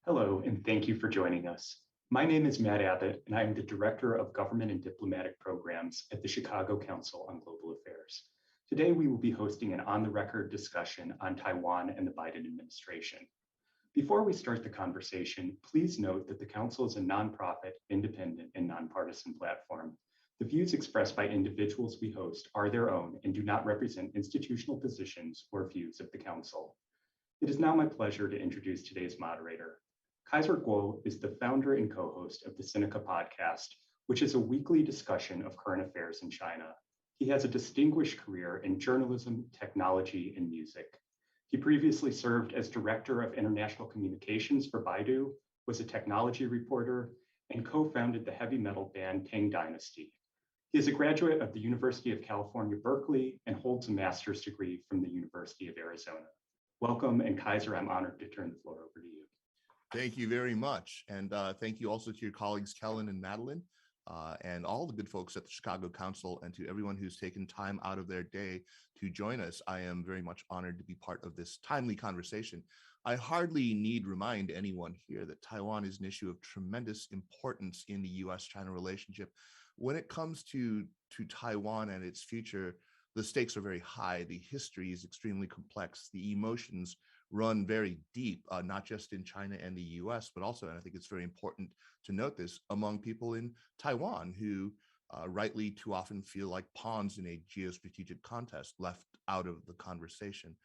Hello, and thank you for joining us. My name is Matt Abbott, and I am the Director of Government and Diplomatic Programs at the Chicago Council on Global Affairs. Today, we will be hosting an on-the-record discussion on Taiwan and the Biden administration. Before we start the conversation, please note that the Council is a nonprofit, independent, and nonpartisan platform. The views expressed by individuals we host are their own and do not represent institutional positions or views of the Council. It is now my pleasure to introduce today's moderator. Kaiser Kuo is the founder and co-host of the Sinica podcast, which is a weekly discussion of current affairs in China. He has a distinguished career in journalism, technology, and music. He previously served as Director of International Communications for Baidu, was a technology reporter, and co-founded the heavy metal band Tang Dynasty. He is a graduate of the University of California, Berkeley, and holds a master's degree from the University of Arizona. Welcome, and Kaiser, I'm honored to turn the floor over to you. Thank you very much. And thank you also to your colleagues, Kellen and Madeline, and all the good folks at the Chicago Council, and to everyone who's taken time out of their day to join us. I am very much honored to be part of this timely conversation. I hardly need remind anyone here that Taiwan is an issue of tremendous importance in the US-China relationship. When it comes to Taiwan and its future, the stakes are very high. The history is extremely complex. The emotions run very deep, not just in China and the US, but also, and I think it's very important to note this, among people in Taiwan who rightly too often feel like pawns in a geostrategic contest left out of the conversation.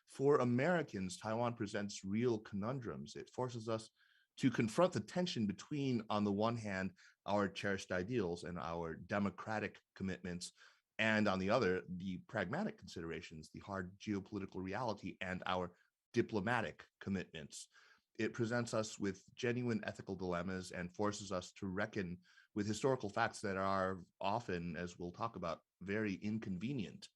For Americans, Taiwan presents real conundrums. It forces us to confront the tension between, on the one hand, our cherished ideals and our democratic commitments, and on the other, the pragmatic considerations, the hard geopolitical reality, and our diplomatic commitments. It presents us with genuine ethical dilemmas and forces us to reckon with historical facts that are often, as we'll talk about, very inconvenient.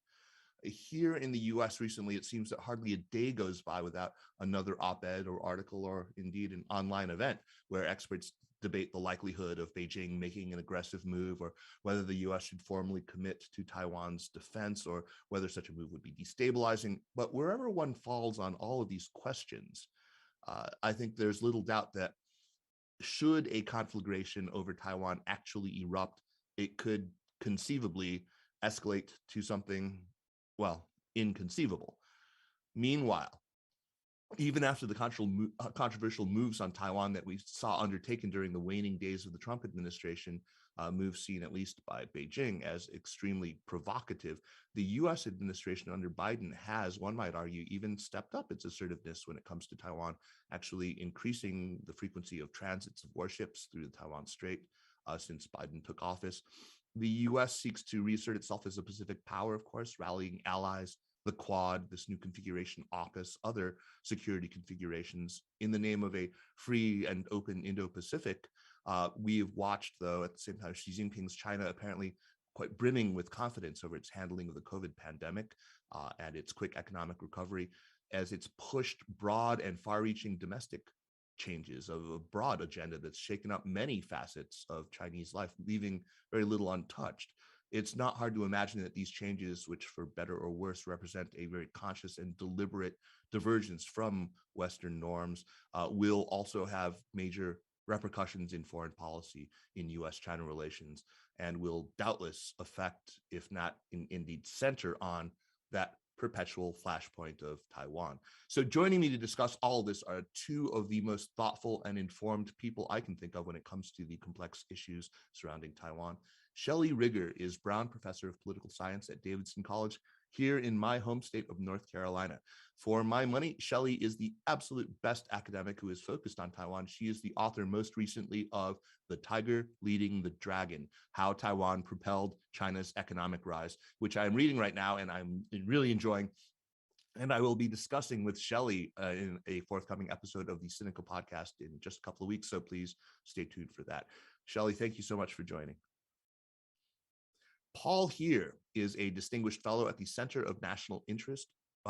Here in the US recently, it seems that hardly a day goes by without another op-ed or article or indeed an online event where experts debate the likelihood of Beijing making an aggressive move, or whether the US should formally commit to Taiwan's defense, or whether such a move would be destabilizing. But wherever one falls on all of these questions, I think there's little doubt that should a conflagration over Taiwan actually erupt, it could conceivably escalate to something, well, inconceivable. Meanwhile, even after the controversial moves on Taiwan that we saw undertaken during the waning days of the Trump administration, moves seen at least by Beijing as extremely provocative, the US administration under Biden has, one might argue, even stepped up its assertiveness when it comes to Taiwan, actually increasing the frequency of transits of warships through the Taiwan Strait since Biden took office. The US seeks to reassert itself as a Pacific power, of course, rallying allies, the Quad, this new configuration, AUKUS, other security configurations in the name of a free and open Indo-Pacific. We've watched, though, at the same time, Xi Jinping's China apparently quite brimming with confidence over its handling of the COVID pandemic and its quick economic recovery, as it's pushed broad and far-reaching domestic changes of a broad agenda that's shaken up many facets of Chinese life, leaving very little untouched. It's not hard to imagine that these changes, which for better or worse represent a very conscious and deliberate divergence from Western norms, will also have major repercussions in foreign policy, in US-China relations, and will doubtless affect, if not indeed center on, that perpetual flashpoint of Taiwan. So joining me to discuss all of this are two of the most thoughtful and informed people I can think of when it comes to the complex issues surrounding Taiwan. Shelley Rigger is Brown Professor of Political Science at Davidson College here in my home state of North Carolina. For my money, Shelley is the absolute best academic who is focused on Taiwan. She is the author most recently of The Tiger Leading the Dragon, How Taiwan Propelled China's Economic Rise, which I'm reading right now and I'm really enjoying. And I will be discussing with Shelley in a forthcoming episode of the Sinica podcast in just a couple of weeks. So please stay tuned for that. Shelley, thank you so much for joining. Paul here is a distinguished fellow at the Center of National Interest,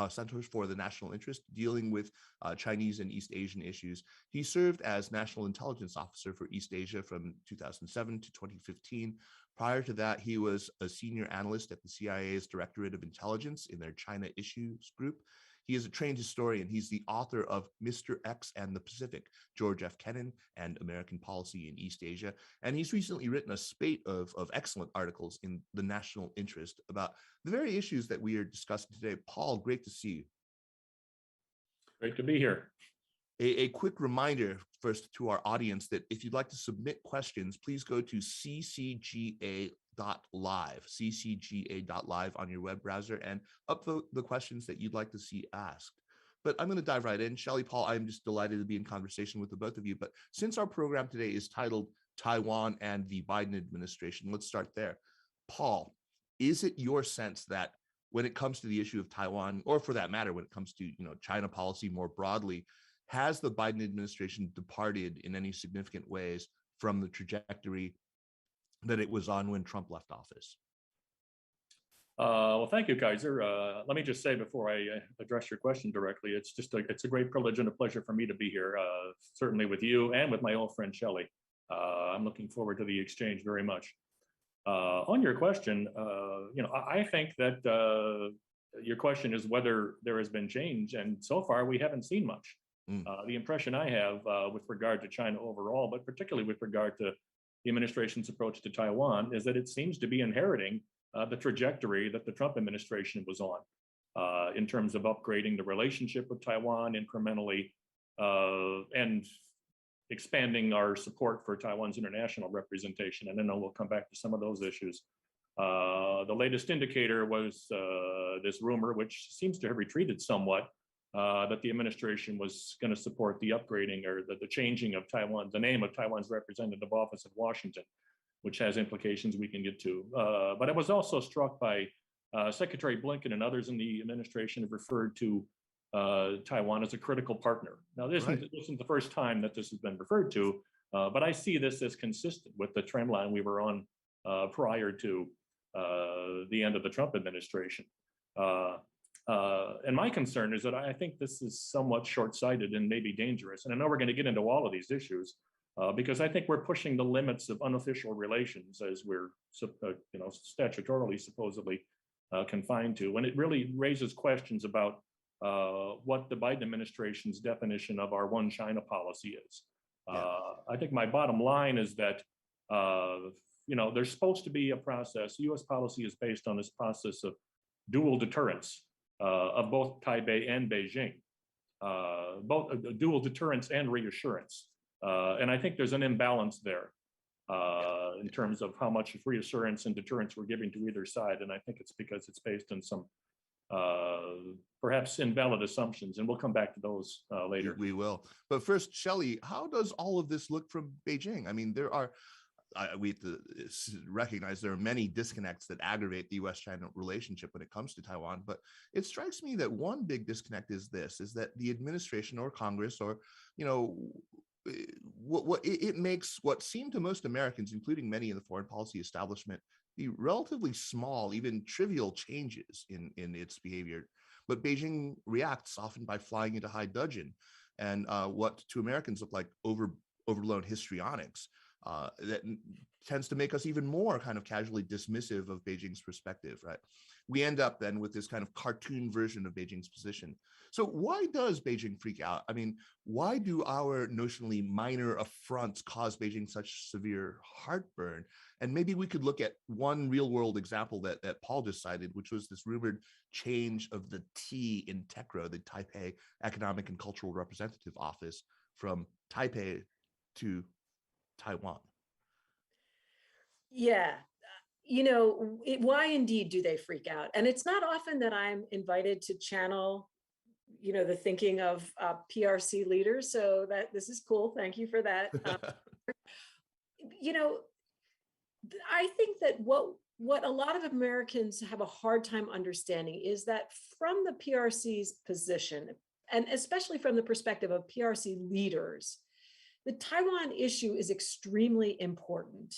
Centers for the National Interest, dealing with Chinese and East Asian issues. He served as National Intelligence Officer for East Asia from 2007 to 2015. Prior to that, he was a senior analyst at the CIA's Directorate of Intelligence in their China Issues Group. He is a trained historian. He's the author of Mr. X and the Pacific, George F. Kennan and American Policy in East Asia. And he's recently written a spate of excellent articles in the national interest about the very issues that we are discussing today. Paul, great to see you. Great to be here. A quick reminder first to our audience that if you'd like to submit questions, please go to ccga.live on your web browser and upvote the questions that you'd like to see asked. But I'm going to dive right in. Shelley, Paul, I'm just delighted to be in conversation with the both of you. But since our program today is titled Taiwan and the Biden administration, let's start there. Paul, is it your sense that when it comes to the issue of Taiwan, or for that matter, when it comes to China policy more broadly, has the Biden administration departed in any significant ways from the trajectory that it was on when Trump left office? Well, thank you, Kaiser. Let me just say before I address your question directly, it's a great privilege and a pleasure for me to be here, certainly with you and with my old friend Shelley. I'm looking forward to the exchange very much. On your question, I think that your question is whether there has been change, and so far we haven't seen much. The impression I have with regard to China overall, but particularly with regard to the administration's approach to Taiwan, is that it seems to be inheriting the trajectory that the Trump administration was on in terms of upgrading the relationship with Taiwan incrementally and expanding our support for Taiwan's international representation. And then we'll come back to some of those issues. The latest indicator was this rumor, which seems to have retreated somewhat, that the administration was going to support the upgrading or the changing of Taiwan, the name of Taiwan's representative office in Washington, which has implications we can get to. But I was also struck by Secretary Blinken and others in the administration have referred to Taiwan as a critical partner. Now, this isn't the first time that this has been referred to, but I see this as consistent with the trend line we were on prior to the end of the Trump administration. And my concern is that I think this is somewhat short-sighted and maybe dangerous. And I know we're going to get into all of these issues because I think we're pushing the limits of unofficial relations as we're, statutorily supposedly confined to. And it really raises questions about what the Biden administration's definition of our one China policy is. I think my bottom line is that, there's supposed to be a process. U.S. policy is based on this process of dual deterrence of both Taipei and Beijing, both dual deterrence and reassurance. And I think there's an imbalance there in terms of how much reassurance and deterrence we're giving to either side. And I think it's because it's based on some perhaps invalid assumptions. And we'll come back to those later. We will. But first, Shelley, how does all of this look from Beijing? I mean, we have to recognize there are many disconnects that aggravate the U.S.-China relationship when it comes to Taiwan. But it strikes me that one big disconnect is that the administration or Congress or, it makes what seem to most Americans, including many in the foreign policy establishment, be relatively small, even trivial changes in its behavior. But Beijing reacts often by flying into high dudgeon and what to Americans look like overblown histrionics. That tends to make us even more kind of casually dismissive of Beijing's perspective, right? We end up then with this kind of cartoon version of Beijing's position. So why does Beijing freak out? I mean, why do our notionally minor affronts cause Beijing such severe heartburn? And maybe we could look at one real world example that Paul just cited, which was this rumored change of the T in TECRO, the Taipei Economic and Cultural Representative Office, from Taipei to Taiwan. Yeah. Why indeed do they freak out? And it's not often that I'm invited to channel, the thinking of PRC leaders. So that this is cool. Thank you for that. I think that what a lot of Americans have a hard time understanding is that from the PRC's position, and especially from the perspective of PRC leaders, the Taiwan issue is extremely important.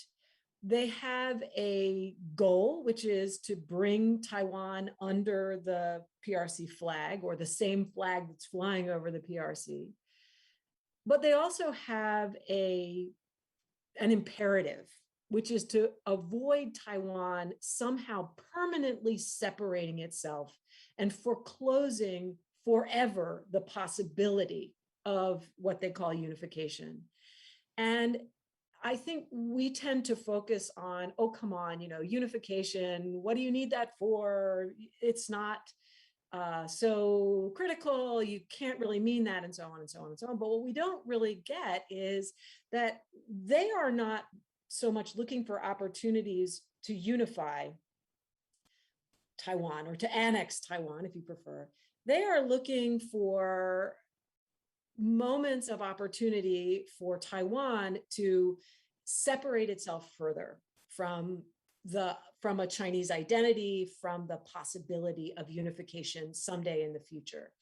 They have a goal, which is to bring Taiwan under the PRC flag or the same flag that's flying over the PRC. But they also have an imperative, which is to avoid Taiwan somehow permanently separating itself and foreclosing forever the possibility of what they call unification. And I think we tend to focus on, oh, come on, unification, what do you need that for? It's not so critical, you can't really mean that, and so on and so on and so on. But what we don't really get is that they are not so much looking for opportunities to unify Taiwan or to annex Taiwan, if you prefer. They are looking for moments of opportunity for Taiwan to separate itself further from a Chinese identity, from the possibility of unification someday in the future.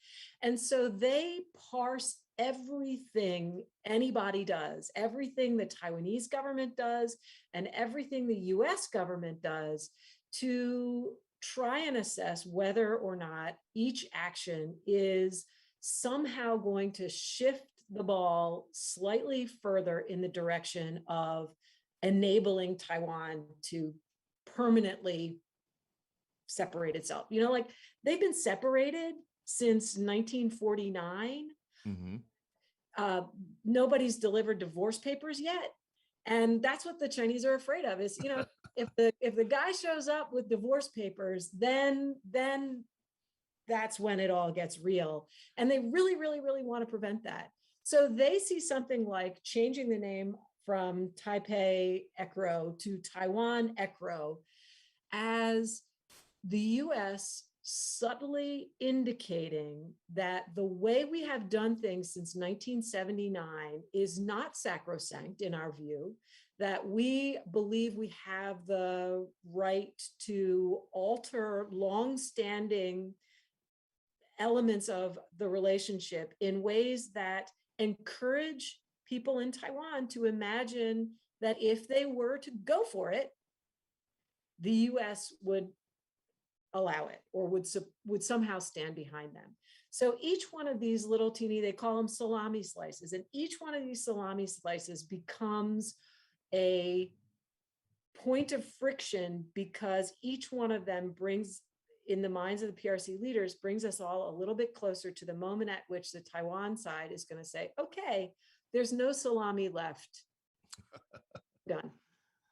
And so they parse everything anybody does, everything the Taiwanese government does, and everything the US government does to try and assess whether or not each action is somehow going to shift the ball slightly further in the direction of enabling Taiwan to permanently separate itself. Like they've been separated since 1949. Mm-hmm. Nobody's delivered divorce papers yet. And that's what the Chinese are afraid of is, if the guy shows up with divorce papers, then that's when it all gets real. And they really, really, really want to prevent that. So they see something like changing the name from Taipei ECRO to Taiwan ECRO as the US subtly indicating that the way we have done things since 1979 is not sacrosanct in our view, that we believe we have the right to alter longstanding elements of the relationship in ways that encourage people in Taiwan to imagine that if they were to go for it, the US would allow it or would somehow stand behind them. So each one of these little teeny, they call them salami slices, and each one of these salami slices becomes a point of friction because each one of them brings, in the minds of the PRC leaders, brings us all a little bit closer to the moment at which the Taiwan side is going to say, okay, there's no salami left. Done.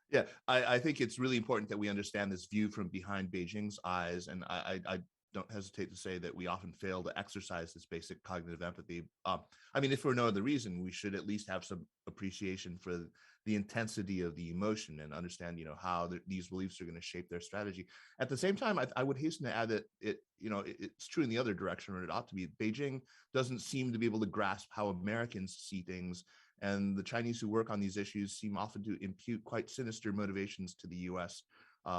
Yeah, I think it's really important that we understand this view from behind Beijing's eyes. And I don't hesitate to say that we often fail to exercise this basic cognitive empathy. I mean, if for no other reason, we should at least have some appreciation for the intensity of the emotion and understand, how these beliefs are going to shape their strategy. At the same time, I would hasten to add that it's true in the other direction, or it ought to be. Beijing doesn't seem to be able to grasp how Americans see things. And the Chinese who work on these issues seem often to impute quite sinister motivations to the US,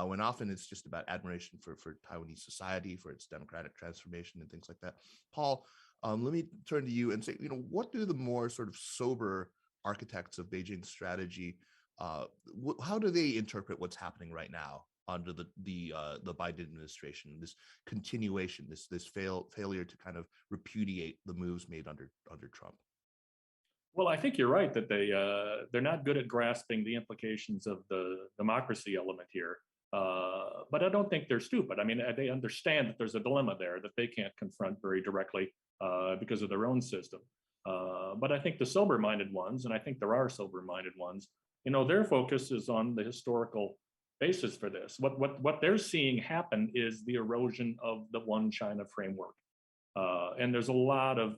when often it's just about admiration for Taiwanese society, for its democratic transformation and things like that. Paul, let me turn to you and say, what do the more sort of sober architects of Beijing's strategy, how do they interpret what's happening right now under the Biden administration, this continuation, this failure to kind of repudiate the moves made under Trump? Well, I think you're right that they're not good at grasping the implications of the democracy element here. But I don't think they're stupid. I mean, they understand that there's a dilemma there that they can't confront very directly because of their own system. But I think the sober-minded ones, and I think there are sober-minded ones, their focus is on the historical basis for this. What they're seeing happen is the erosion of the one China framework. And there's a lot of,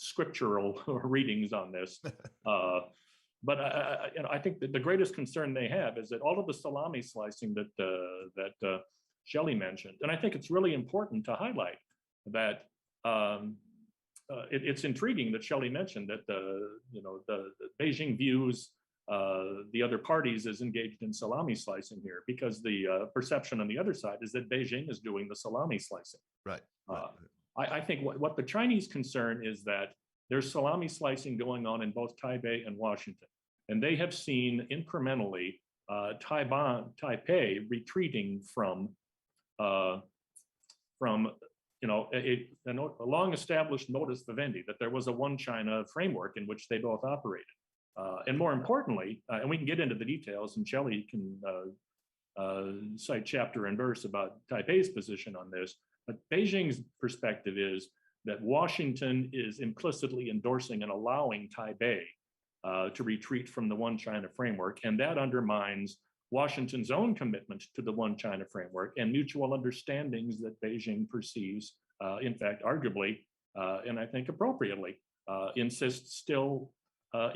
scriptural readings on this. But I think that the greatest concern they have is that all of the salami slicing that Shelley mentioned, and I think it's really important to highlight that it's intriguing that Shelley mentioned that the Beijing views the other parties as engaged in salami slicing here, because the perception on the other side is that Beijing is doing the salami slicing. Right. I think what the Chinese concern is that there's salami slicing going on in both Taipei and Washington. And they have seen incrementally Taipei retreating from a long established modus vivendi, that there was a one China framework in which they both operated. And more importantly, and we can get into the details, and Shelley can cite chapter and verse about Taipei's position on this, But Beijing's perspective is that Washington is implicitly endorsing and allowing Taipei to retreat from the One China framework, and that undermines Washington's own commitment to the One China framework and mutual understandings that Beijing perceives, in fact, arguably, and I think appropriately, insists still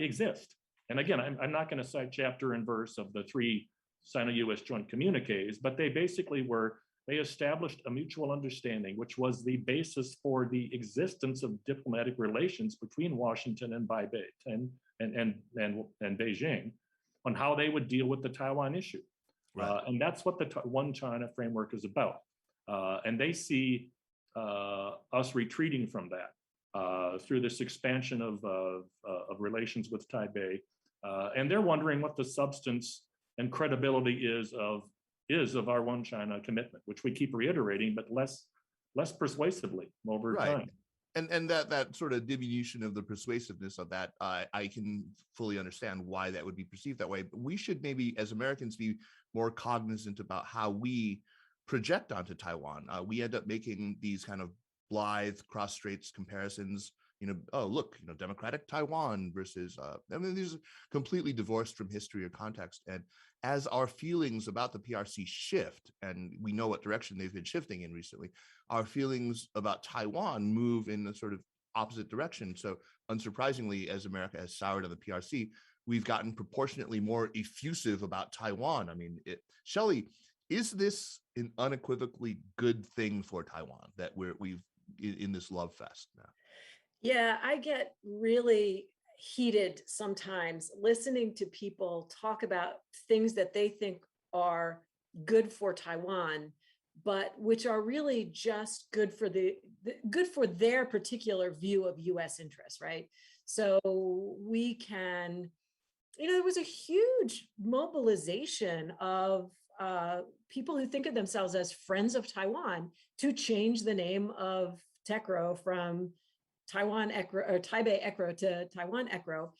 exist. And again, I'm not going to cite chapter and verse of the 3 Sino-US joint communiques, but they established a mutual understanding, which was the basis for the existence of diplomatic relations between Washington and Beijing on how they would deal with the Taiwan issue. Right. And that's what the One China framework is about. And they see us retreating from that through this expansion of relations with Taipei. And they're wondering what the substance and credibility is of our One China commitment, which we keep reiterating, but less persuasively over time. And that sort of diminution of the persuasiveness of that, I can fully understand why that would be perceived that way. But we should maybe, as Americans, be more cognizant about how we project onto Taiwan. We end up making these kind of blithe cross-straits comparisons. Oh, look, democratic Taiwan versus, these are completely divorced from history or context. And as our feelings about the PRC shift, and we know what direction they've been shifting in recently, our feelings about Taiwan move in a sort of opposite direction. So unsurprisingly, as America has soured on the PRC, we've gotten proportionately more effusive about Taiwan. Shelley, is this an unequivocally good thing for Taiwan that we've in this love fest now? Yeah, I get really heated sometimes listening to people talk about things that they think are good for Taiwan, but which are really just good for good for their particular view of US interests, right? So we can, there was a huge mobilization of people who think of themselves as friends of Taiwan to change the name of TECRO from Taiwan ECRO or Taipei ECRO to Taiwan ECRO.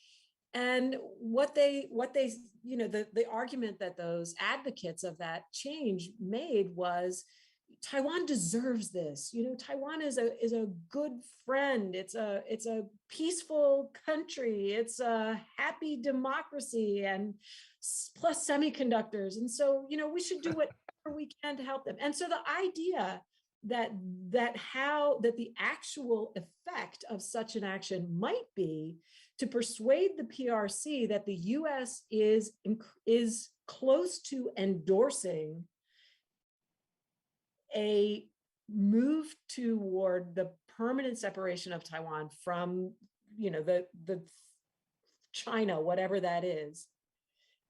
And what they the argument that those advocates of that change made was Taiwan deserves this. Taiwan is a good friend. It's a peaceful country. It's a happy democracy and plus semiconductors. And so, we should do whatever we can to help them. And so the idea that the actual effect of such an action might be to persuade the PRC that the US is close to endorsing a move toward the permanent separation of Taiwan from, the China, whatever that is,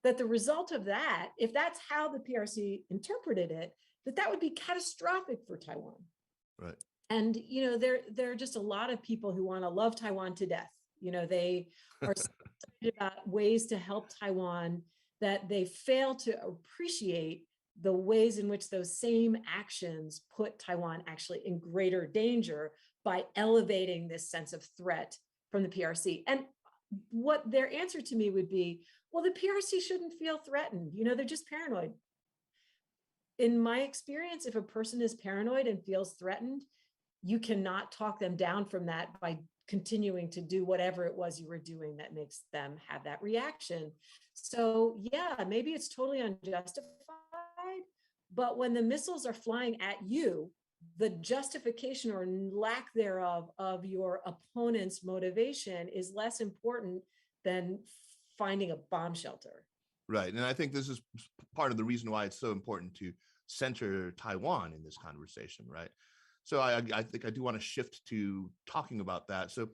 that the result of that, if that's how the PRC interpreted it, that would be catastrophic for Taiwan. Right. And, there are just a lot of people who want to love Taiwan to death. They are excited about ways to help Taiwan that they fail to appreciate the ways in which those same actions put Taiwan actually in greater danger by elevating this sense of threat from the PRC. And what their answer to me would be, well, the PRC shouldn't feel threatened. They're just paranoid. In my experience, if a person is paranoid and feels threatened, you cannot talk them down from that by continuing to do whatever it was you were doing that makes them have that reaction. So yeah, maybe it's totally unjustified, but when the missiles are flying at you, the justification or lack thereof of your opponent's motivation is less important than finding a bomb shelter. Right. And I think this is part of the reason why it's so important to center Taiwan in this conversation, right? So I think I do want to shift to talking about that. So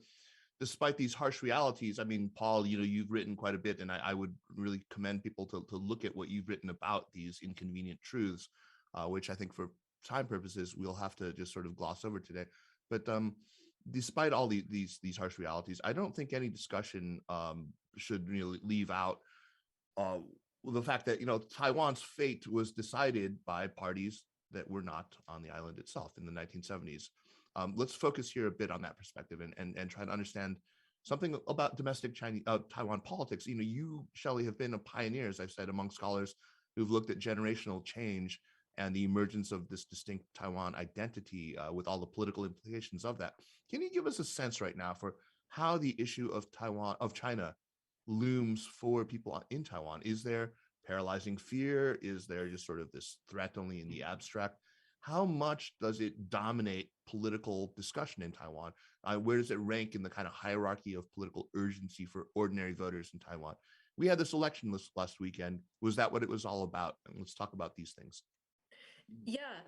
despite these harsh realities, Paul, you've written quite a bit, and I would really commend people to look at what you've written about these inconvenient truths, which I think for time purposes, we'll have to just sort of gloss over today. But despite all these harsh realities, I don't think any discussion should really leave out the fact that, Taiwan's fate was decided by parties that were not on the island itself in the 1970s. Let's focus here a bit on that perspective and try to understand something about domestic Taiwan politics. You, Shelley, have been a pioneer, as I've said, among scholars who've looked at generational change and the emergence of this distinct Taiwan identity with all the political implications of that. Can you give us a sense right now for how the issue of China looms for people in Taiwan? Is there paralyzing fear? Is there just sort of this threat only in the abstract? How much does it dominate political discussion in Taiwan? Where does it rank in the kind of hierarchy of political urgency for ordinary voters in Taiwan? We had this election last weekend. Was that what it was all about? And let's talk about these things. Yeah,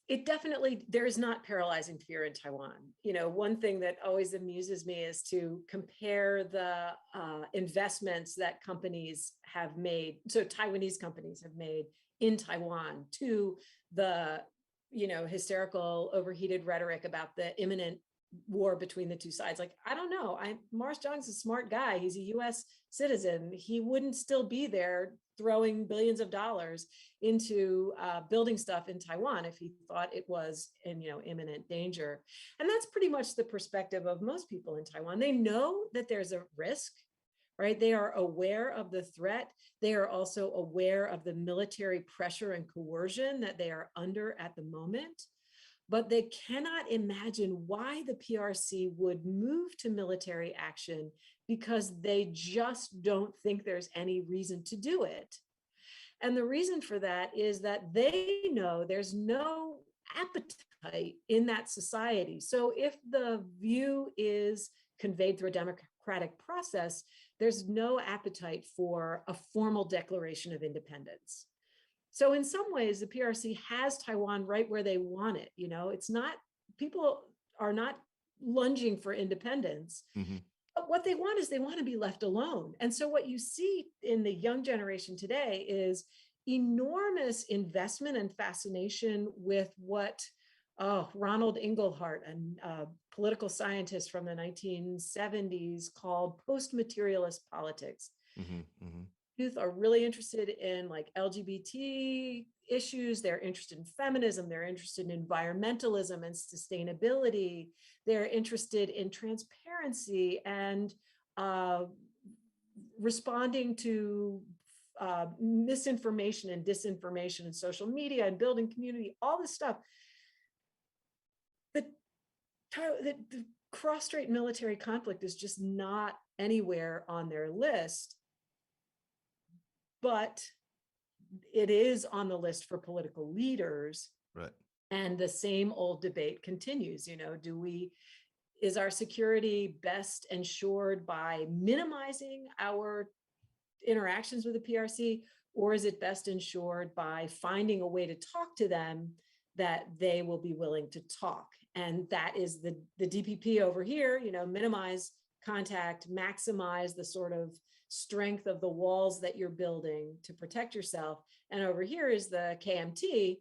it definitely, there is not paralyzing fear in Taiwan. You know, one thing that always amuses me is to compare the investments that companies have made, so Taiwanese companies have made in Taiwan, to the, you know, hysterical, overheated rhetoric about the imminent war between the two sides. Like, I don't know. Morris Chang's a smart guy. He's a US citizen. He wouldn't still be there throwing billions of dollars into building stuff in Taiwan if he thought it was in, you know, imminent danger. And that's pretty much the perspective of most people in Taiwan. They know that there's a risk, right? They are aware of the threat. They are also aware of the military pressure and coercion that they are under at the moment. But they cannot imagine why the PRC would move to military action, because they just don't think there's any reason to do it. And the reason for that is that they know there's no appetite in that society. So if the view is conveyed through a democratic process, there's no appetite for a formal declaration of independence. So in some ways, the PRC has Taiwan right where they want it. You know, it's not, people are not lunging for independence. Mm-hmm. But what they want is they want to be left alone. And so what you see in the young generation today is enormous investment and fascination with what Ronald Inglehart, a political scientist from the 1970s, called post-materialist politics. Mm-hmm, mm-hmm. Youth are really interested in like LGBT issues. They're interested in feminism. They're interested in environmentalism and sustainability. They're interested in transparency and responding to misinformation and disinformation and social media and building community, all this stuff. The cross-strait military conflict is just not anywhere on their list. But it is on the list for political leaders. Right. And the same old debate continues. You know, is our security best ensured by minimizing our interactions with the PRC, or is it best ensured by finding a way to talk to them that they will be willing to talk? And that is the DPP over here, you know, minimize contact, maximize the sort of strength of the walls that you're building to protect yourself. And over here is the KMT,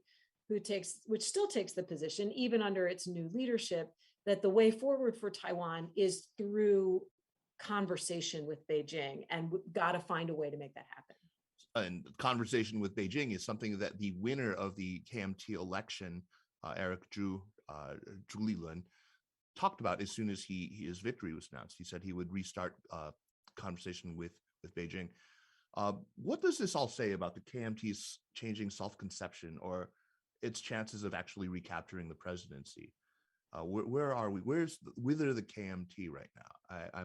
which still takes the position, even under its new leadership, that the way forward for Taiwan is through conversation with Beijing, and we've got to find a way to make that happen. And conversation with Beijing is something that the winner of the KMT election, Eric Zhu Lilun, talked about as soon as his victory was announced. He said he would restart conversation with Beijing. What does this all say about the KMT's changing self-conception or its chances of actually recapturing the presidency? Where are we? Whither the KMT right now?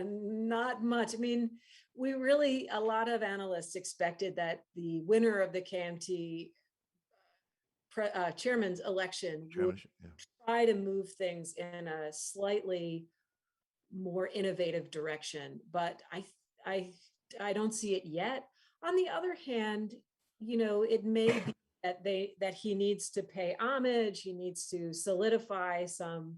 Not much. I mean, a lot of analysts expected that the winner of the KMT chairman's election would try to move things in a slightly more innovative direction, but I don't see it yet. On the other hand, you know, it may be that he needs to pay homage, he needs to solidify some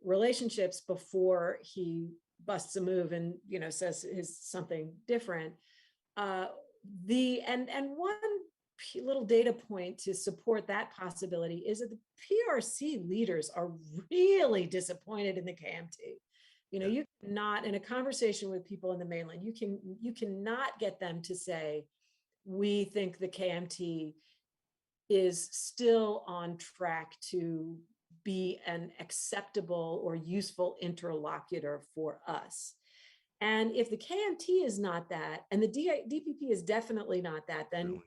relationships before he busts a move and, you know, says something different. And one little data point to support that possibility is that the PRC leaders are really disappointed in the KMT. You know, you cannot, in a conversation with people in the mainland, you cannot get them to say, we think the KMT is still on track to be an acceptable or useful interlocutor for us. And if the KMT is not that, and the DPP is definitely not that, then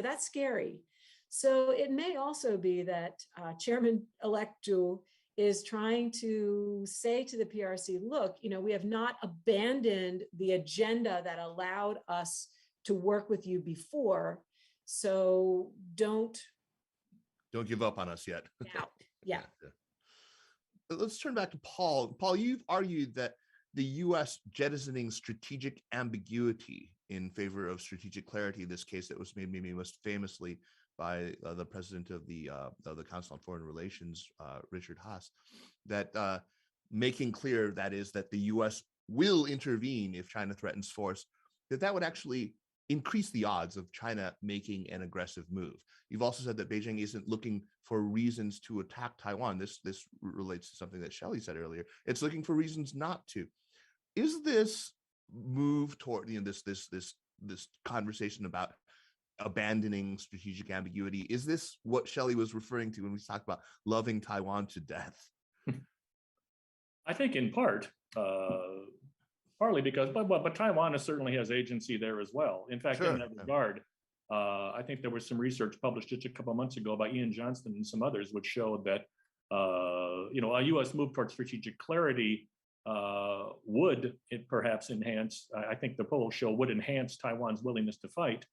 that's scary. So it may also be that Chairman-elect Zhu is trying to say to the PRC, look, we have not abandoned the agenda that allowed us to work with you before. So don't give up on us yet. Yeah. Let's turn back to Paul. Paul, you've argued that the U.S. jettisoning strategic ambiguity in favor of strategic clarity, in this case that was made maybe most famously by the president of the Council on Foreign Relations, Richard Haas, that making clear, that is, that the U.S. will intervene if China threatens force, that would actually increase the odds of China making an aggressive move. You've also said that Beijing isn't looking for reasons to attack Taiwan. This relates to something that Shelley said earlier. It's looking for reasons not to. Is this move toward this conversation about abandoning strategic ambiguity, is this what Shelley was referring to when we talked about loving Taiwan to death? I think in part, partly because, but Taiwan certainly has agency there as well. In fact, in that regard, I think there was some research published just a couple of months ago by Ian Johnston and some others, which showed that a U.S. move towards strategic clarity would perhaps enhance, I think the polls show, would enhance Taiwan's willingness to fight.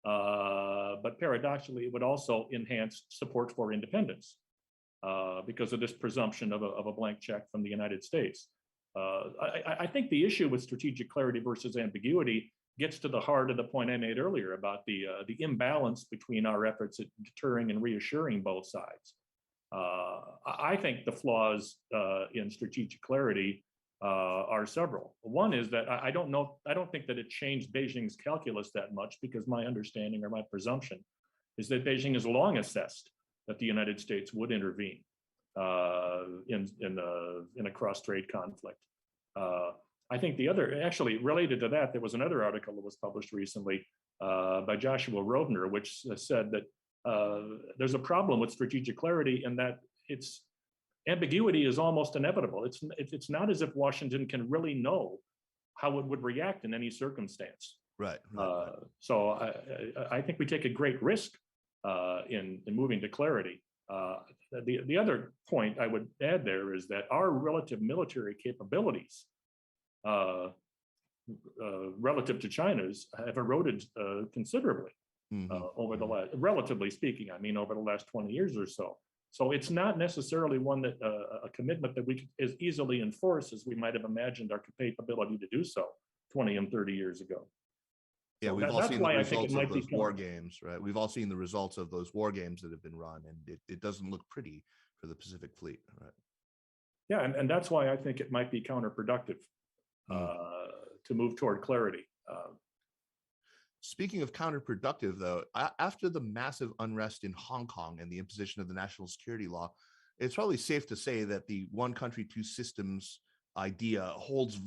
But paradoxically, it would also enhance support for independence because of this presumption of a blank check from the United States. I think the issue with strategic clarity versus ambiguity gets to the heart of the point I made earlier about the imbalance between our efforts at deterring and reassuring both sides. I think the flaws in strategic clarity are several. One is that I don't think that it changed Beijing's calculus that much, because my understanding or my presumption is that Beijing has long assessed that the United States would intervene in a cross-strait conflict. I think the other, actually related to that, there was another article that was published recently by Joshua Rovner, which said that there's a problem with strategic clarity in that ambiguity is almost inevitable. It's not as if Washington can really know how it would react in any circumstance. Right. So I think we take a great risk in moving to clarity. The other point I would add there is that our relative military capabilities relative to China's have eroded considerably over the last, relatively speaking, I mean, over the last 20 years or so. So it's not necessarily one that a commitment that we could as easily enforce as we might have imagined our capability to do so 20 and 30 years ago. Yeah, so we've all seen the results of those war become games, right? We've all seen the results of those war games that have been run, and it doesn't look pretty for the Pacific Fleet, right? Yeah, and that's why I think it might be counterproductive to move toward clarity. Speaking of counterproductive, though, after the massive unrest in Hong Kong and the imposition of the national security law, it's probably safe to say that the one country, two systems idea holds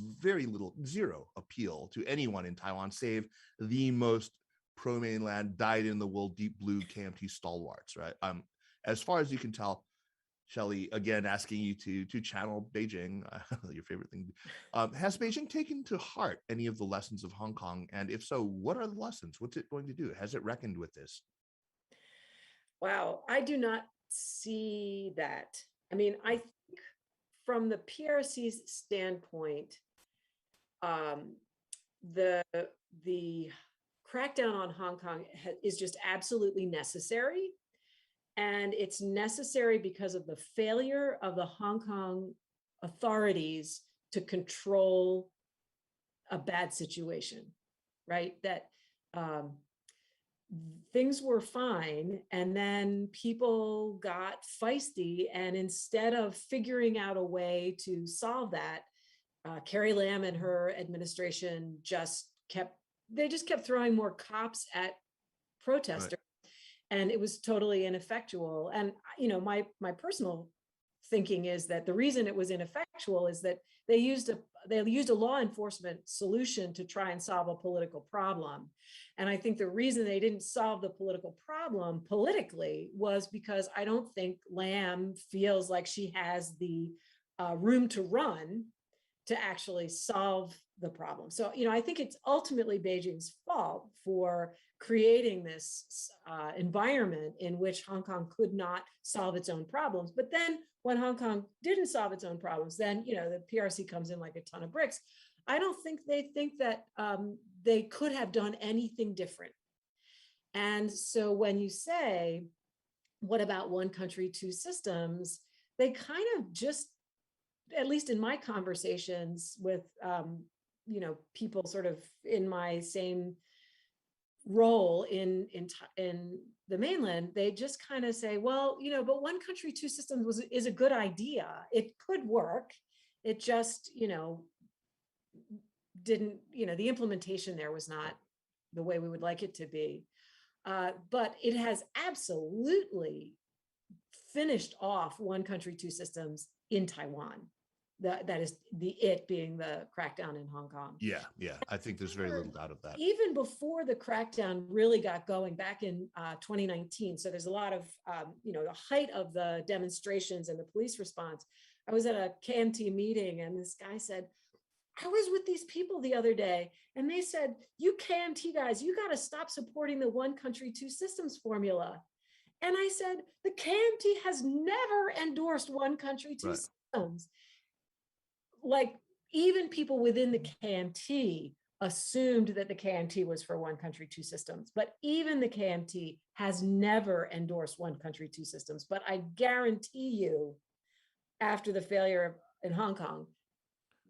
zero appeal to anyone in Taiwan, save the most pro-mainland, dyed-in-the-wool, deep blue KMT stalwarts, right? As far as you can tell, Shelley, again, asking you to channel Beijing, your favorite thing. Has Beijing taken to heart any of the lessons of Hong Kong? And if so, what are the lessons? What's it going to do? Has it reckoned with this? Wow, I do not see that. I mean, I think from the PRC's standpoint, the crackdown on Hong Kong is just absolutely necessary. And it's necessary because of the failure of the Hong Kong authorities to control a bad situation, right? That things were fine, and then people got feisty, and instead of figuring out a way to solve that, Carrie Lam and her administration just kept throwing more cops at protesters. Right. And it was totally ineffectual. And my personal thinking is that the reason it was ineffectual is that they used a law enforcement solution to try and solve a political problem. And I think the reason they didn't solve the political problem politically was because I don't think Lam feels like she has the room to run to actually solve the problem. So, I think it's ultimately Beijing's fault for creating this environment in which Hong Kong could not solve its own problems. But then when Hong Kong didn't solve its own problems, then, the PRC comes in like a ton of bricks. I don't think they think that they could have done anything different. And so when you say, what about one country, two systems, they kind of just, at least in my conversations with, people sort of in my same role in the mainland, they just kind of say, well, but one country, two systems is a good idea. It could work. It just, didn't, the implementation there was not the way we would like it to be. But it has absolutely finished off one country, two systems in Taiwan. That is it being the crackdown in Hong Kong. Yeah. I think there's very little doubt of that. Even before the crackdown really got going back in 2019. So there's a lot of, the height of the demonstrations and the police response. I was at a KMT meeting and this guy said, I was with these people the other day and they said, you KMT guys, you got to stop supporting the one country, two systems formula. And I said, the KMT has never endorsed one country, two systems. Like even people within the KMT assumed that the KMT was for one country, two systems, but even the KMT has never endorsed one country, two systems. But I guarantee you, after the failure in Hong Kong,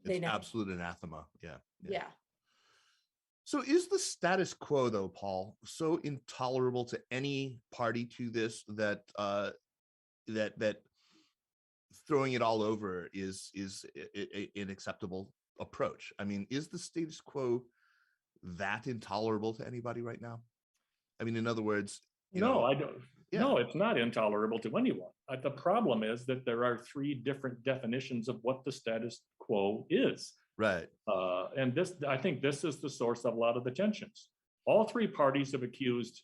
it's absolute anathema. Yeah. So is the status quo, though, Paul, so intolerable to any party to this that that throwing it all over is an acceptable approach? I mean, is the status quo that intolerable to anybody right now? I mean, in other words, I don't. Yeah. No, it's not intolerable to anyone. The problem is that there are three different definitions of what the status quo is. Right. And this, I think this is the source of a lot of the tensions. All three parties have accused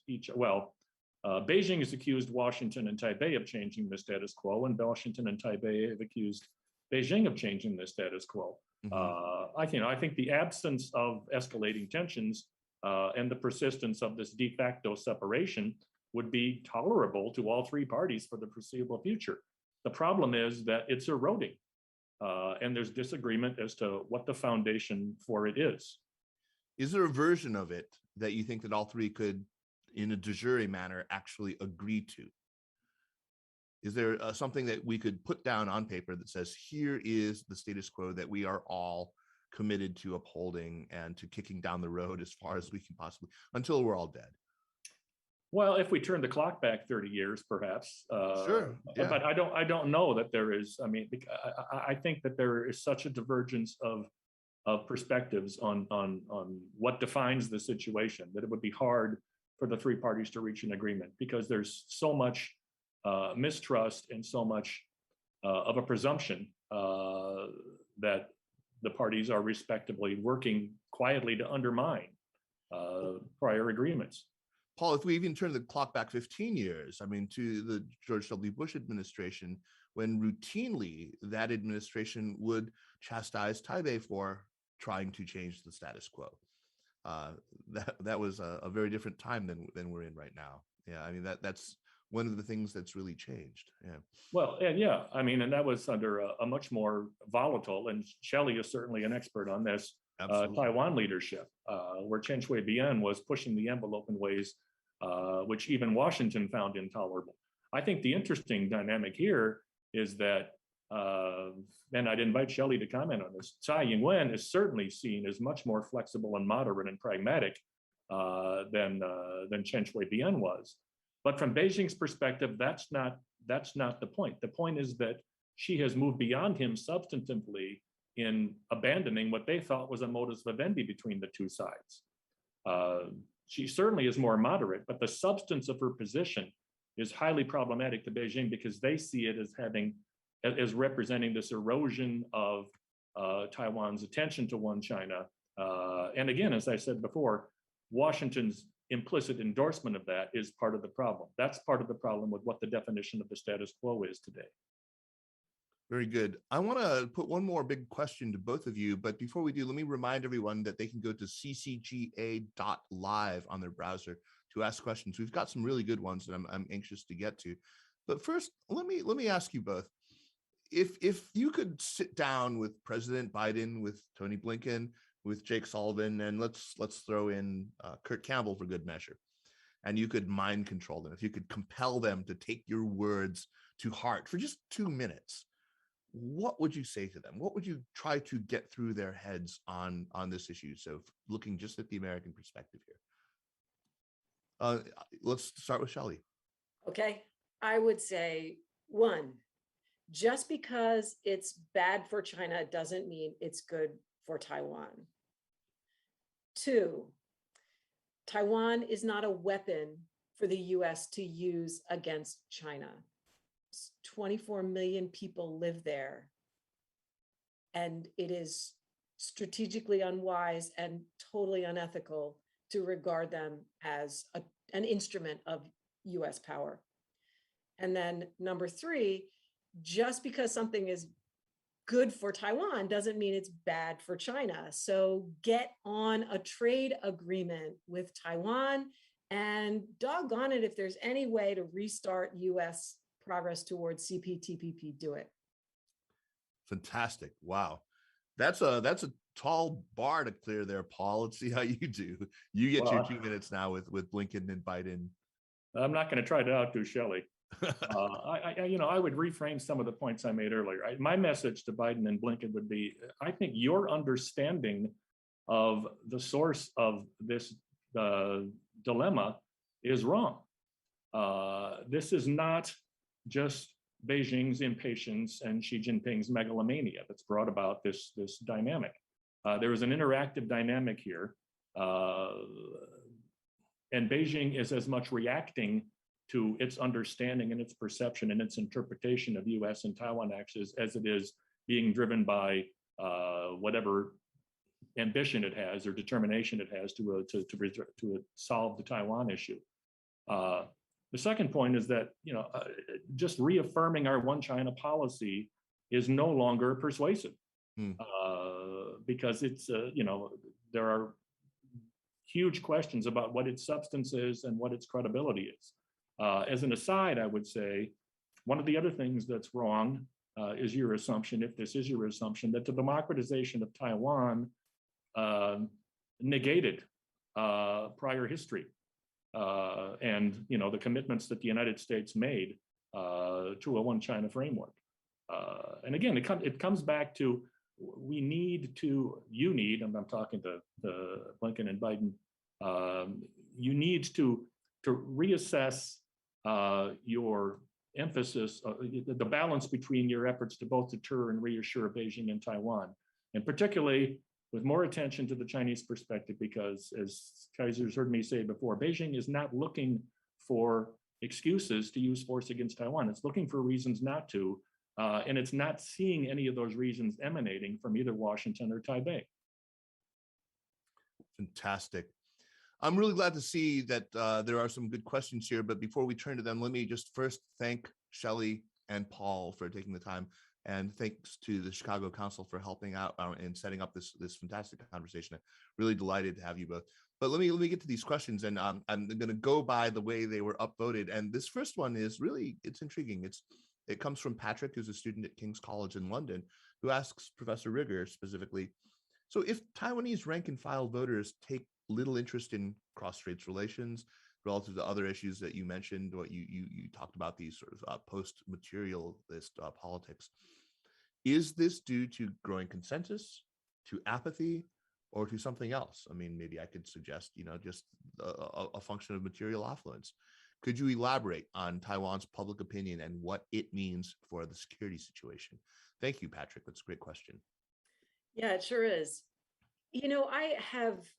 Beijing has accused Washington and Taipei of changing the status quo, and Washington and Taipei have accused Beijing of changing the status quo. Mm-hmm. I think the absence of escalating tensions and the persistence of this de facto separation would be tolerable to all three parties for the foreseeable future. The problem is that it's eroding, and there's disagreement as to what the foundation for it is. Is there a version of it that you think that all three could, in a de jure manner, actually agree to? Is there something that we could put down on paper that says, here is the status quo that we are all committed to upholding and to kicking down the road as far as we can possibly, until we're all dead? Well, if we turn the clock back 30 years, perhaps. Sure. Yeah. But I don't know that there is. I mean, I think that there is such a divergence of perspectives on what defines the situation that it would be hard for the three parties to reach an agreement, because there's so much mistrust and so much of a presumption that the parties are respectively working quietly to undermine prior agreements. Paul, if we even turn the clock back 15 years, I mean, to the George W. Bush administration, when routinely that administration would chastise Taipei for trying to change the status quo. That was a very different time than we're in right now. Yeah, I mean, that's one of the things that's really changed. Yeah. Well, and yeah, I mean, and that was under a much more volatile, and Shelley is certainly an expert on this, Taiwan leadership, where Chen Shui-bian was pushing the envelope in ways which even Washington found intolerable. I think the interesting dynamic here is that, and I'd invite Shelley to comment on this, Tsai Ing-wen is certainly seen as much more flexible and moderate and pragmatic than Chen Shui-bian was. But from Beijing's perspective, that's not the point. The point is that she has moved beyond him substantively in abandoning what they thought was a modus vivendi between the two sides. She certainly is more moderate, but the substance of her position is highly problematic to Beijing, because they see it as representing this erosion of Taiwan's attention to one China. And again, as I said before, Washington's implicit endorsement of that is part of the problem. That's part of the problem with what the definition of the status quo is today. Very good. I want to put one more big question to both of you, but before we do, let me remind everyone that they can go to ccga.live on their browser to ask questions. We've got some really good ones that I'm anxious to get to. But first, let me ask you both. If you could sit down with President Biden, with Tony Blinken, with Jake Sullivan, and let's throw in Kurt Campbell for good measure, and you could mind control them, if you could compel them to take your words to heart for just 2 minutes, what would you say to them? What would you try to get through their heads on this issue? So looking just at the American perspective here. Let's start with Shelley. Okay, I would say, one, just because it's bad for China doesn't mean it's good for Taiwan. Two, Taiwan is not a weapon for the US to use against China. 24 million people live there, and it is strategically unwise and totally unethical to regard them as an instrument of US power. And then number three, just because something is good for Taiwan doesn't mean it's bad for China. So get on a trade agreement with Taiwan, and doggone it, if there's any way to restart US progress towards CPTPP, do it. Fantastic. Wow. That's a tall bar to clear there, Paul. Let's see how you do. You get your 2 minutes now with Blinken and Biden. I'm not going to try to outdo Shelley. I would reframe some of the points I made earlier. My message to Biden and Blinken would be, I think your understanding of the source of this dilemma is wrong. This is not just Beijing's impatience and Xi Jinping's megalomania that's brought about this dynamic. There is an interactive dynamic here, and Beijing is as much reacting to its understanding and its perception and its interpretation of US and Taiwan actions as it is being driven by whatever ambition it has or determination it has to solve the Taiwan issue. The second point is that just reaffirming our one China policy is no longer persuasive because it's there are huge questions about what its substance is and what its credibility is. As an aside, I would say one of the other things that's wrong is your assumption, if this is your assumption, that the democratization of Taiwan negated prior history. And the commitments that the United States made to a one China framework. And again, it comes back to and I'm talking to Blinken and Biden, you need to reassess your emphasis, the balance between your efforts to both deter and reassure Beijing and Taiwan, and particularly with more attention to the Chinese perspective, because as Kaiser's heard me say before, Beijing is not looking for excuses to use force against Taiwan. It's looking for reasons not to, and it's not seeing any of those reasons emanating from either Washington or Taipei. Fantastic. I'm really glad to see that there are some good questions here, but before we turn to them, let me just first thank Shelley and Paul for taking the time. And thanks to the Chicago Council for helping out and setting up this fantastic conversation. I'm really delighted to have you both. But let me get to these questions, and I'm going to go by the way they were upvoted. And this first one is really, it's intriguing. It comes from Patrick, who's a student at King's College in London, who asks Professor Rigger specifically, so if Taiwanese rank and file voters take little interest in cross-strait relations relative to other issues that you mentioned, what you talked about, these sort of post-materialist politics, is this due to growing consensus, to apathy, or to something else? I mean, maybe I could suggest, just a function of material affluence. Could you elaborate on Taiwan's public opinion and what it means for the security situation? Thank you, Patrick. That's a great question. Yeah, it sure is. I have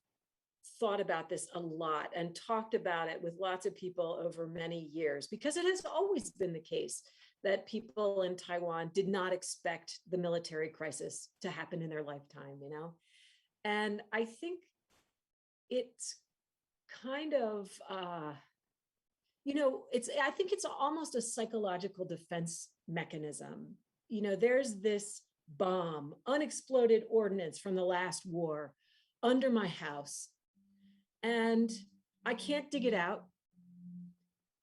thought about this a lot and talked about it with lots of people over many years, because it has always been the case that people in Taiwan did not expect the military crisis to happen in their lifetime, And I think it's kind of, I think it's almost a psychological defense mechanism there's this bomb, unexploded ordnance from the last war under my house, and I can't dig it out.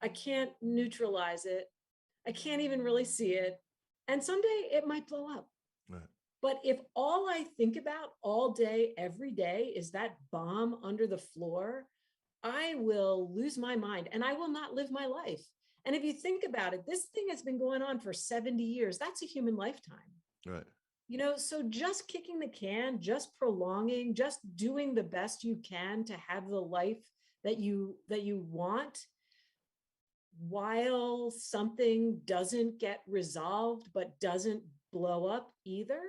I can't neutralize it. I can't even really see it. And someday it might blow up. Right. But if all I think about all day, every day is that bomb under the floor, I will lose my mind and I will not live my life. And if you think about it, this thing has been going on for 70 years. That's a human lifetime. Right. So just kicking the can, just prolonging, just doing the best you can to have the life that you want, while something doesn't get resolved but doesn't blow up either.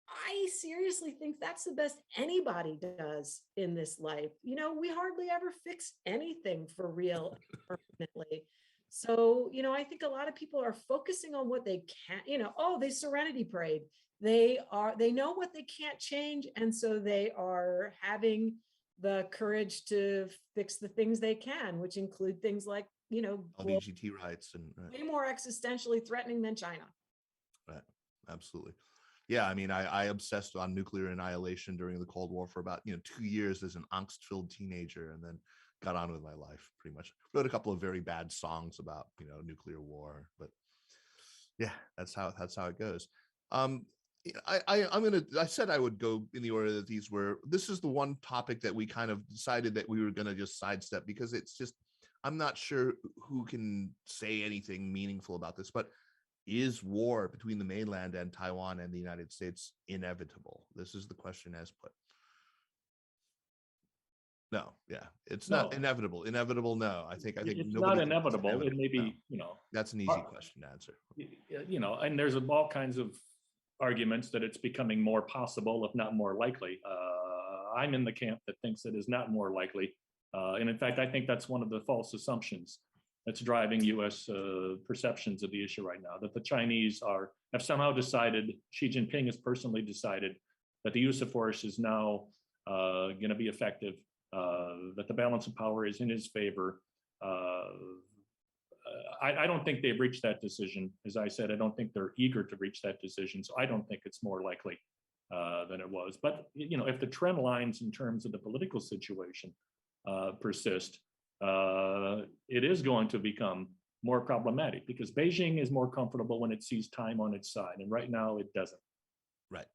I seriously think that's the best anybody does in this life. We hardly ever fix anything for real permanently. So, I think a lot of people are focusing on what they can't, they Serenity Parade. They know what they can't change. And so they are having the courage to fix the things they can, which include things like, LGBT rights and way more existentially threatening than China. Right. Absolutely. Yeah, I mean, I obsessed on nuclear annihilation during the Cold War for about 2 years as an angst-filled teenager, and then got on with my life pretty much. Wrote a couple of very bad songs about nuclear war, but yeah, that's how it goes. I said I would go in the order that these were. This is the one topic that we kind of decided that we were going to just sidestep because it's just, I'm not sure who can say anything meaningful about this, but is war between the mainland and Taiwan and the United States inevitable? This is the question as put. No, yeah, it's not inevitable. Inevitable, no. I think it's not inevitable. It may be, that's an easy question to answer. And there's all kinds of arguments that it's becoming more possible, if not more likely. I'm in the camp that thinks it is not more likely. And in fact, I think that's one of the false assumptions that's driving U.S. Perceptions of the issue right now, that the Chinese have somehow decided, Xi Jinping has personally decided that the use of force is now going to be effective, that the balance of power is in his favor. I don't think they've reached that decision. As I said, I don't think they're eager to reach that decision. So I don't think it's more likely than it was. But, if the trend lines in terms of the political situation persist, it is going to become more problematic because Beijing is more comfortable when it sees time on its side. And right now it doesn't. Right.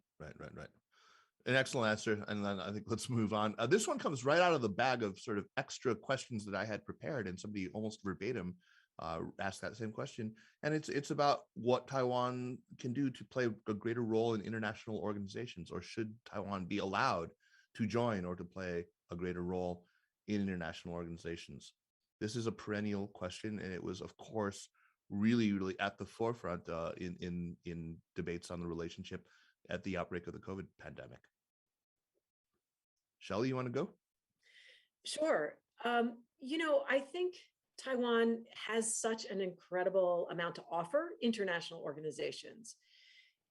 An excellent answer. And then I think let's move on. This one comes right out of the bag of sort of extra questions that I had prepared, and somebody almost verbatim asked that same question. And it's about what Taiwan can do to play a greater role in international organizations, or should Taiwan be allowed to join or to play a greater role in international organizations? This is a perennial question, and it was, of course, really, really at the forefront in debates on the relationship at the outbreak of the COVID pandemic. Shelley, you want to go? Sure. I think Taiwan has such an incredible amount to offer international organizations.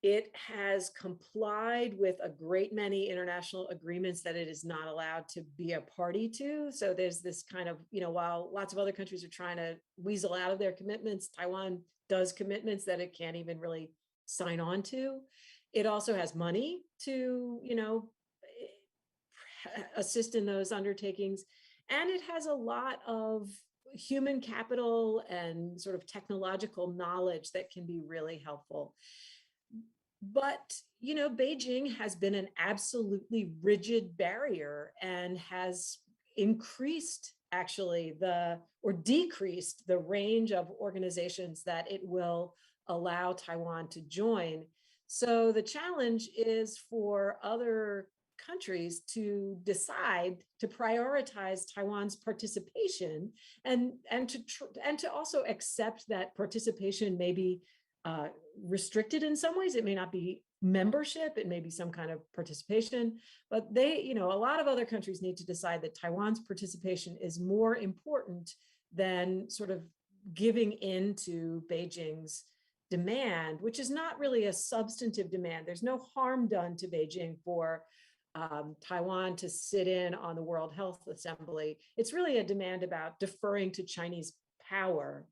It has complied with a great many international agreements that it is not allowed to be a party to. So there's this kind of, while lots of other countries are trying to weasel out of their commitments, Taiwan does commitments that it can't even really sign on to. It also has money to, assist in those undertakings. And it has a lot of human capital and sort of technological knowledge that can be really helpful. But, Beijing has been an absolutely rigid barrier and has increased decreased the range of organizations that it will allow Taiwan to join. So the challenge is for other countries to decide to prioritize Taiwan's participation and to also accept that participation may be restricted in some ways. It may not be membership, it may be some kind of participation, but a lot of other countries need to decide that Taiwan's participation is more important than sort of giving into Beijing's demand, which is not really a substantive demand. There's no harm done to Beijing for Taiwan to sit in on the World Health Assembly. It's really a demand about deferring to Chinese power.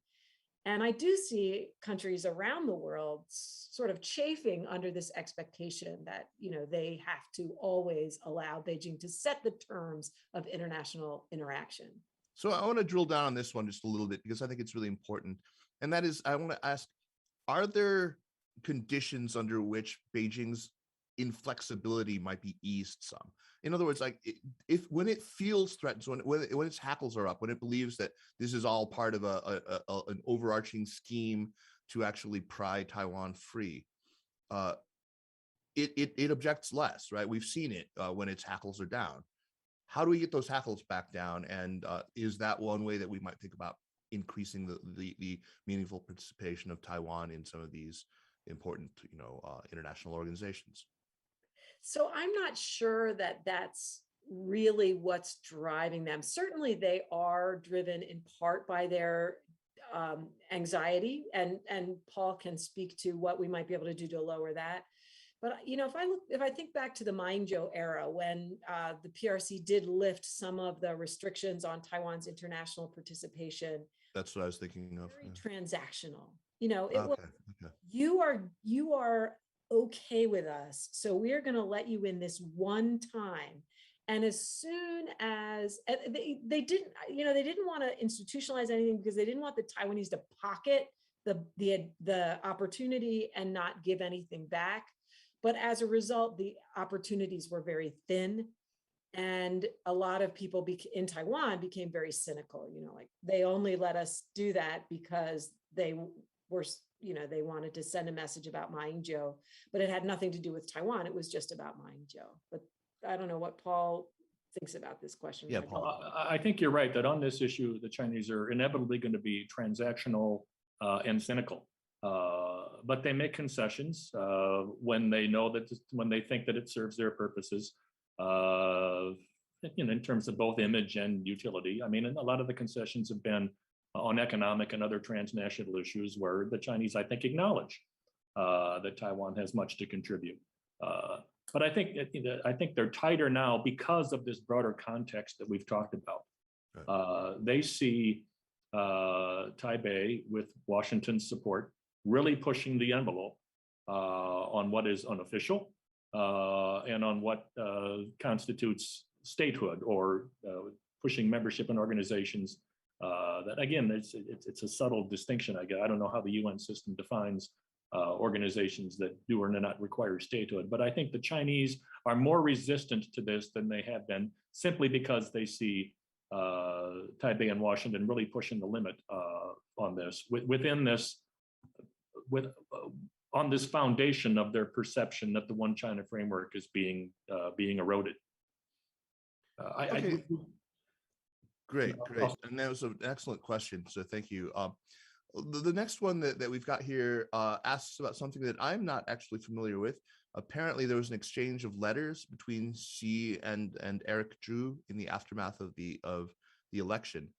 And I do see countries around the world sort of chafing under this expectation that, they have to always allow Beijing to set the terms of international interaction. So I want to drill down on this one just a little bit because I think it's really important. And that is, I want to ask, are there conditions under which Beijing's inflexibility might be eased some? In other words, like if when it feels threatened, so when its hackles are up, when it believes that this is all part of an overarching scheme to actually pry Taiwan free, it objects less, right? We've seen it when its hackles are down. How do we get those hackles back down? And is that one way that we might think about increasing the meaningful participation of Taiwan in some of these important, international organizations? So I'm not sure that that's really what's driving them. Certainly, they are driven in part by their anxiety, and Paul can speak to what we might be able to do to lower that. But if I think back to the Mainzhou era, when the PRC did lift some of the restrictions on Taiwan's international participation, that's what I was thinking of. Very transactional. It was Okay. you are okay with us, so we're going to let you in this one time. And as soon as they didn't want to institutionalize anything because they didn't want the Taiwanese to pocket the opportunity and not give anything back. But as a result, the opportunities were very thin. And a lot of people in Taiwan became very cynical, like they only let us do that because they were, they wanted to send a message about Mainzhou, but it had nothing to do with Taiwan. It was just about Mainzhou. But I don't know what Paul thinks about this question. Yeah, Paul. I think you're right that on this issue, the Chinese are inevitably going to be transactional and cynical. But they make concessions when they know that, when they think that it serves their purposes, in terms of both image and utility. I mean, and a lot of the concessions have been on economic and other transnational issues where the Chinese, I think, acknowledge that Taiwan has much to contribute. But I think they're tighter now because of this broader context that we've talked about. Right. They see Taipei, with Washington's support, really pushing the envelope on what is unofficial and on what constitutes statehood, or pushing membership in organizations that, again, it's a subtle distinction. I don't know how the UN system defines organizations that do or do not require statehood, but I think the Chinese are more resistant to this than they have been, simply because they see Taipei and Washington really pushing the limit on this, on this foundation of their perception that the One China framework is being eroded. Okay. Great. And that was an excellent question. So thank you. The next one that we've got here asks about something that I'm not actually familiar with. Apparently, there was an exchange of letters between Xi and Eric Zhu in the aftermath of the election.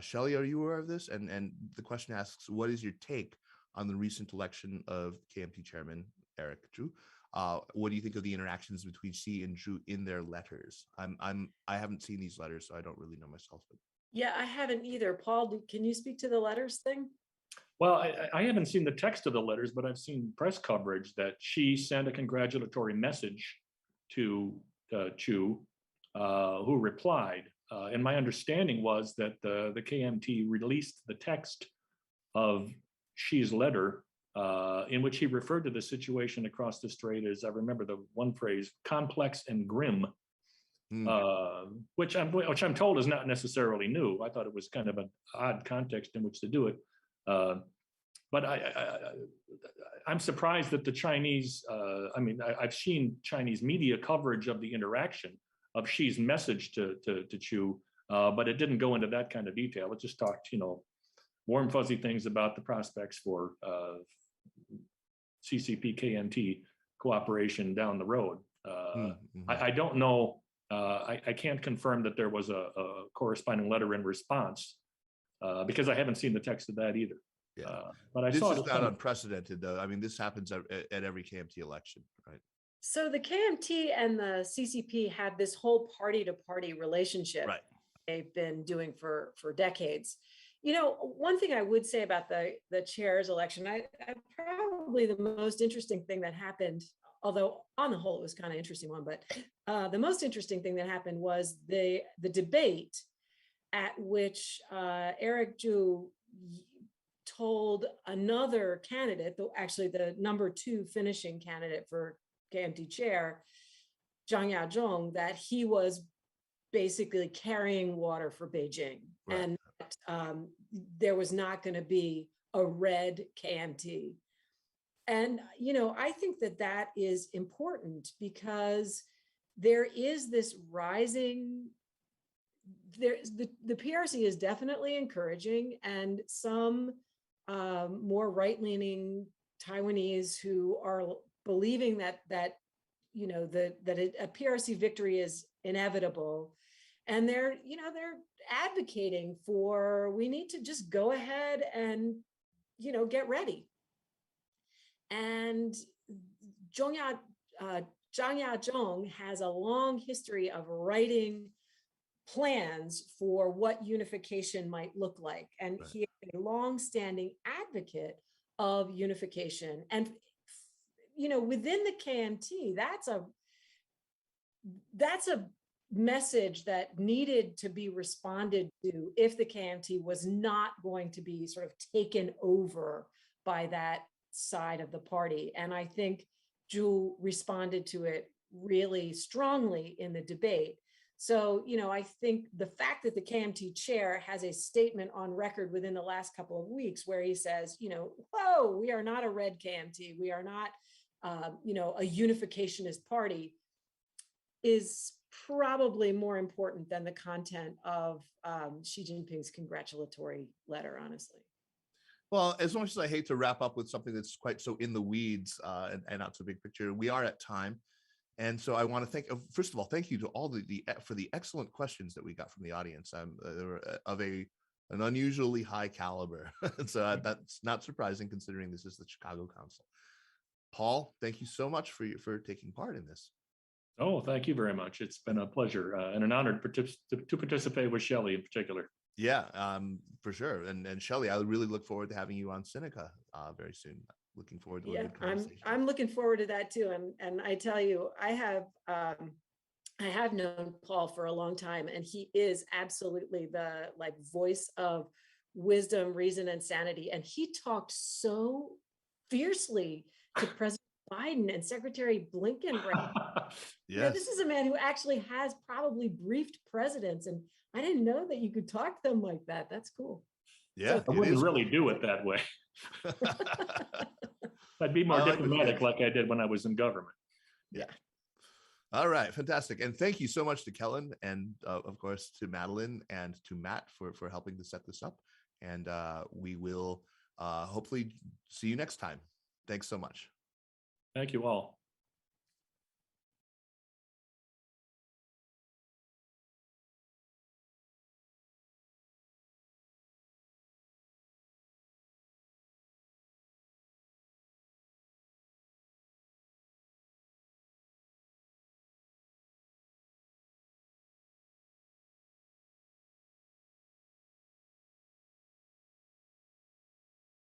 Shelley, are you aware of this? And the question asks, what is your take on the recent election of KMT chairman Eric Zhu? What do you think of the interactions between Xi and Zhu in their letters? I haven't seen these letters, so I don't really know myself. But... Yeah, I haven't either. Paul, can you speak to the letters thing? Well, I haven't seen the text of the letters, but I've seen press coverage that Xi sent a congratulatory message to Zhu, who replied. And my understanding was that the KMT released the text of Xi's letter, in which he referred to the situation across the strait as, I remember the one phrase, complex and grim, which I'm told is not necessarily new. I thought it was kind of an odd context in which to do it. But I'm surprised that the Chinese, I've seen Chinese media coverage of the interaction of Xi's message to Zhu, but it didn't go into that kind of detail. It just talked, warm fuzzy things about the prospects for CCP KMT cooperation down the road. I don't know. I can't confirm that there was a corresponding letter in response because I haven't seen the text of that either. Yeah, but this is not unprecedented, though. I mean, this happens at every KMT election, right? So the KMT and the CCP have this whole party-to-party relationship, right, they've been doing for decades. one thing I would say about the chair's election, I probably the most interesting thing that happened, although on the whole it was kind of interesting one, but the most interesting thing that happened was the debate at which Eric Zhu told another candidate, actually the number 2 finishing candidate for KMT chair, Zhang Yazhong, that he was basically carrying water for Beijing, right. And there was not going to be a red KMT. And, I think that is important because there is this rising, the PRC is definitely encouraging, and some more right-leaning Taiwanese who are believing that a PRC victory is inevitable. And they're advocating for, we need to just go ahead and, get ready. And Zhang Yazhong has a long history of writing plans for what unification might look like. And right. He is a long-standing advocate of unification. And, within the KMT, that's a message that needed to be responded to if the KMT was not going to be sort of taken over by that side of the party. And I think Zhu responded to it really strongly in the debate. So, I think the fact that the KMT chair has a statement on record within the last couple of weeks where he says, whoa, we are not a red KMT, we are not, a unificationist party, is probably more important than the content of Xi Jinping's congratulatory letter, honestly. Well, as much as I hate to wrap up with something that's quite so in the weeds and not so big picture, we are at time. And so I want to first of all, thank you to all for the excellent questions that we got from the audience. They were of an unusually high caliber. So that's not surprising considering this is the Chicago Council. Paul, thank you so much for taking part in this. Oh, thank you very much. It's been a pleasure and an honor to participate with Shelley in particular. Yeah, for sure. And Shelley, I really look forward to having you on Seneca very soon. Looking forward to a good conversation. I'm looking forward to that too. And I tell you, I have known Paul for a long time, and he is absolutely the voice of wisdom, reason, and sanity. And he talked so fiercely to President Biden and Secretary Blinken. Right? Yes. This is a man who actually has probably briefed presidents, and I didn't know that you could talk to them like that. That's cool. Yeah, I wouldn't really do it that way. I'd be more diplomatic like I did when I was in government. Yeah. All right, fantastic. And thank you so much to Kellen and of course to Madeline and to Matt for helping to set this up. And we will hopefully see you next time. Thanks so much. Thank you all.